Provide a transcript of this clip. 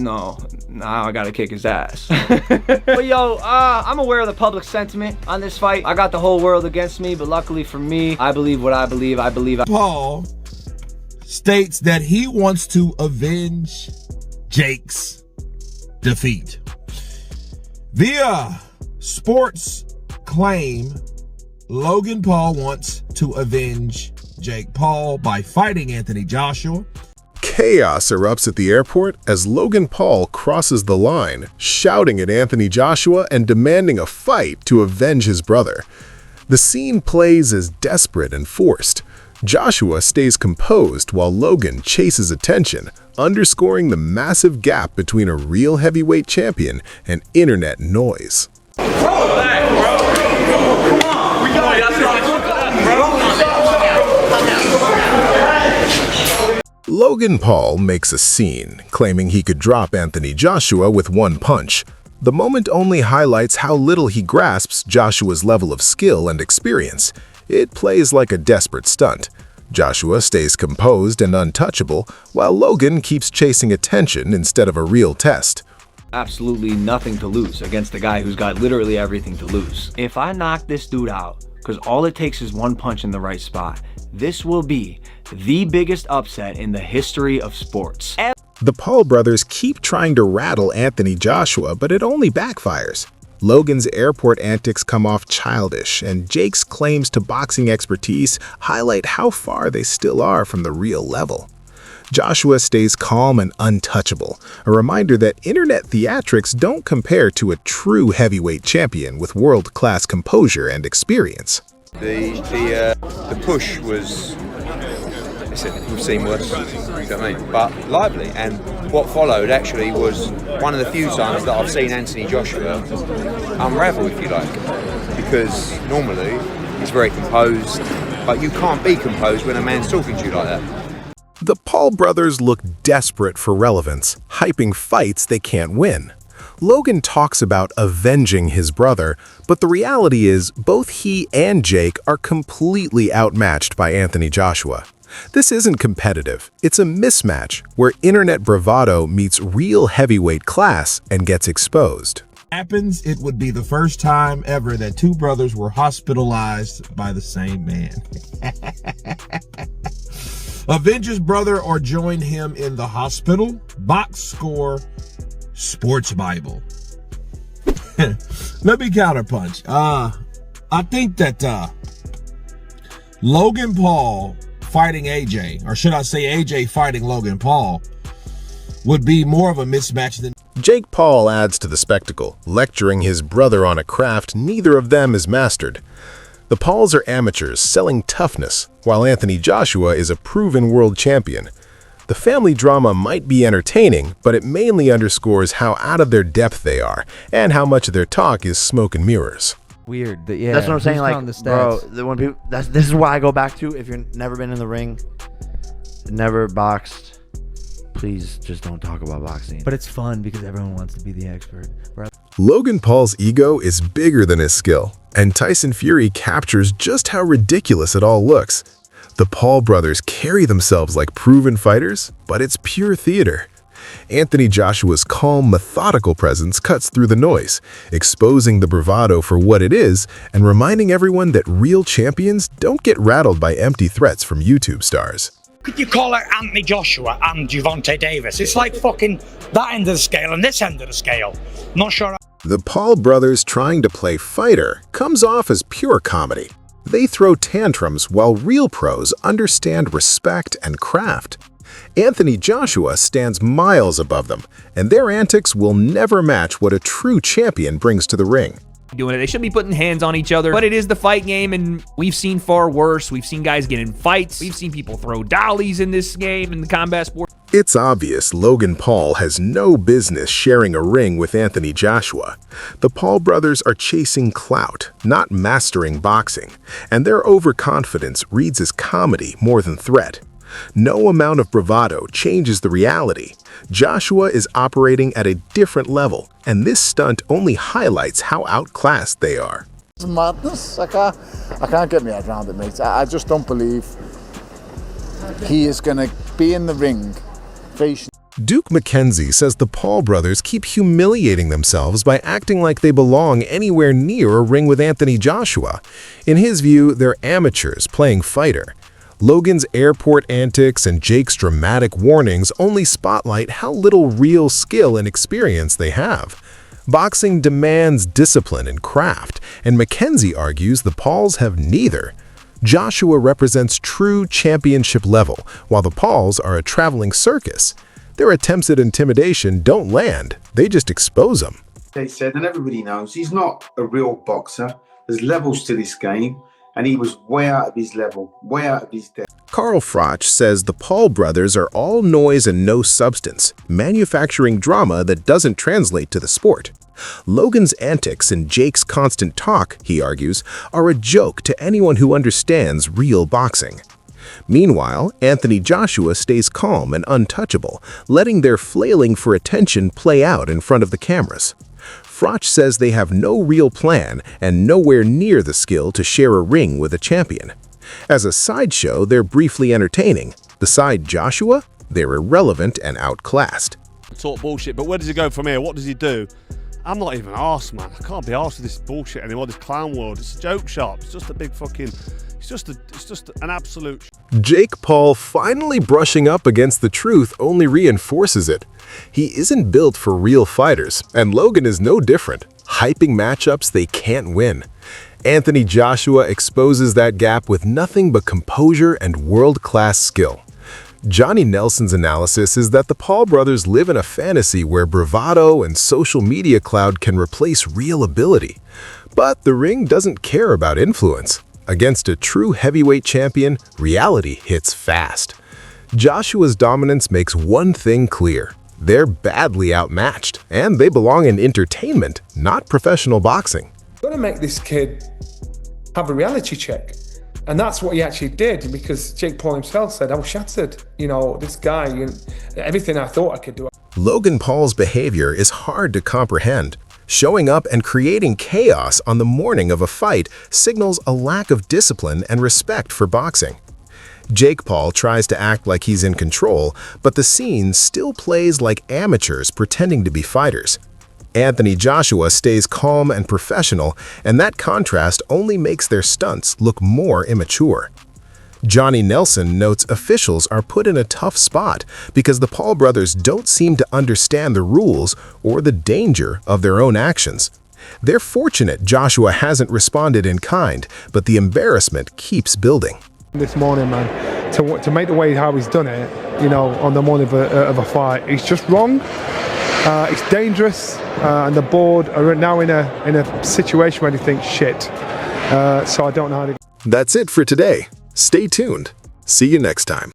no, now I gotta kick his ass. But yo, I'm aware of the public sentiment on this fight. I got the whole world against me, but luckily for me, I believe what I believe. Paul states that he wants to avenge Jake's defeat. Via sports claim, Logan Paul wants to avenge Jake Paul by fighting Anthony Joshua. Chaos erupts at the airport as Logan Paul crosses the line, shouting at Anthony Joshua and demanding a fight to avenge his brother. The scene plays as desperate and forced. Joshua stays composed while Logan chases attention, underscoring the massive gap between a real heavyweight champion and internet noise. Logan Paul makes a scene, claiming he could drop Anthony Joshua with one punch. The moment only highlights how little he grasps Joshua's level of skill and experience. It plays like a desperate stunt. Joshua stays composed and untouchable, while Logan keeps chasing attention instead of a real test. Absolutely nothing to lose against the guy who's got literally everything to lose. If I knock this dude out, because all it takes is one punch in the right spot, this will be the biggest upset in the history of sports. The Paul brothers keep trying to rattle Anthony Joshua, but it only backfires. Logan's airport antics come off childish, and Jake's claims to boxing expertise highlight how far they still are from the real level. Joshua stays calm and untouchable, a reminder that internet theatrics don't compare to a true heavyweight champion with world-class composure and experience. The push was, listen, we've seen worse, you know what I mean? But lively, and what followed actually was one of the few times that I've seen Anthony Joshua unravel, if you like, because normally he's very composed, but you can't be composed when a man's talking to you like that. The Paul brothers look desperate for relevance, hyping fights they can't win. Logan talks about avenging his brother, but the reality is both he and Jake are completely outmatched by Anthony Joshua. This isn't competitive, it's a mismatch where internet bravado meets real heavyweight class and gets exposed. Happens, it would be the first time ever that two brothers were hospitalized by the same man. Avenge his brother or join him in the hospital? Box score, Sports Bible. Let me counterpunch. I think that Logan Paul fighting AJ, or should I say AJ fighting Logan Paul, would be more of a mismatch than... Jake Paul adds to the spectacle, lecturing his brother on a craft neither of them is mastered. The Pauls are amateurs selling toughness, while Anthony Joshua is a proven world champion. The family drama might be entertaining, but it mainly underscores how out of their depth they are, and how much of their talk is smoke and mirrors. Weird. Yeah, that's what I'm saying. Like, bro, when people, this is why I go back to, if you've never been in the ring, never boxed, please just don't talk about boxing. But it's fun because everyone wants to be the expert. Logan Paul's ego is bigger than his skill, and Tyson Fury captures just how ridiculous it all looks. The Paul brothers carry themselves like proven fighters, but it's pure theater. Anthony Joshua's calm, methodical presence cuts through the noise, exposing the bravado for what it is and reminding everyone that real champions don't get rattled by empty threats from YouTube stars. Could you call out Anthony Joshua and Gervonta Davis? It's like fucking that end of the scale and this end of the scale. Not sure. The Paul brothers trying to play fighter comes off as pure comedy. They throw tantrums while real pros understand respect and craft. Anthony Joshua stands miles above them, and their antics will never match what a true champion brings to the ring. Doing it. They shouldn't be putting hands on each other, but it is the fight game, and we've seen far worse. We've seen guys get in fights. We've seen people throw dollies in this game, in the combat sport. It's obvious Logan Paul has no business sharing a ring with Anthony Joshua. The Paul brothers are chasing clout, not mastering boxing, and their overconfidence reads as comedy more than threat. No amount of bravado changes the reality. Joshua is operating at a different level, and this stunt only highlights how outclassed they are. It's madness. I can't get my head around it, mate. I just don't believe he is going to be in the ring facing. Duke McKenzie says the Paul brothers keep humiliating themselves by acting like they belong anywhere near a ring with Anthony Joshua. In his view, they're amateurs playing fighter. Logan's airport antics and Jake's dramatic warnings only spotlight how little real skill and experience they have. Boxing demands discipline and craft, and McKenzie argues the Pauls have neither. Joshua represents true championship level, while the Pauls are a traveling circus. Their attempts at intimidation don't land, they just expose them. They said, and everybody knows, he's not a real boxer. There's levels to this game, and he was way out of his level, way out of his depth. Carl Froch says the Paul brothers are all noise and no substance, manufacturing drama that doesn't translate to the sport. Logan's antics and Jake's constant talk, he argues, are a joke to anyone who understands real boxing. Meanwhile, Anthony Joshua stays calm and untouchable, letting their flailing for attention play out in front of the cameras. Froch says they have no real plan and nowhere near the skill to share a ring with a champion. As a sideshow, they're briefly entertaining. Beside Joshua, they're irrelevant and outclassed. Talk bullshit, but where does he go from here? What does he do? I'm not even arsed, man. I can't be arsed with this bullshit anymore, this clown world. It's a joke shop. It's just a big fucking... It's just an absolute... Jake Paul finally brushing up against the truth only reinforces it. He isn't built for real fighters, and Logan is no different, hyping matchups they can't win. Anthony Joshua exposes that gap with nothing but composure and world-class skill. Johnny Nelson's analysis is that the Paul brothers live in a fantasy where bravado and social media clout can replace real ability. But the ring doesn't care about influence. Against a true heavyweight champion, reality hits fast. Joshua's dominance makes one thing clear. They're badly outmatched, and they belong in entertainment, not professional boxing. Got to make this kid have a reality check. And that's what he actually did, because Jake Paul himself said, I was shattered. You know, this guy, everything I thought I could do. Logan Paul's behavior is hard to comprehend. Showing up and creating chaos on the morning of a fight signals a lack of discipline and respect for boxing. Jake Paul tries to act like he's in control, but the scene still plays like amateurs pretending to be fighters. Anthony Joshua stays calm and professional, and that contrast only makes their stunts look more immature. Johnny Nelson notes officials are put in a tough spot because the Paul brothers don't seem to understand the rules or the danger of their own actions. They're fortunate Joshua hasn't responded in kind, but the embarrassment keeps building. This morning, man, to make the way how he's done it, on the morning of a fight, it's just wrong. It's dangerous, and the board are now in a situation where they think shit. So I don't know how to. That's it for today. Stay tuned. See you next time.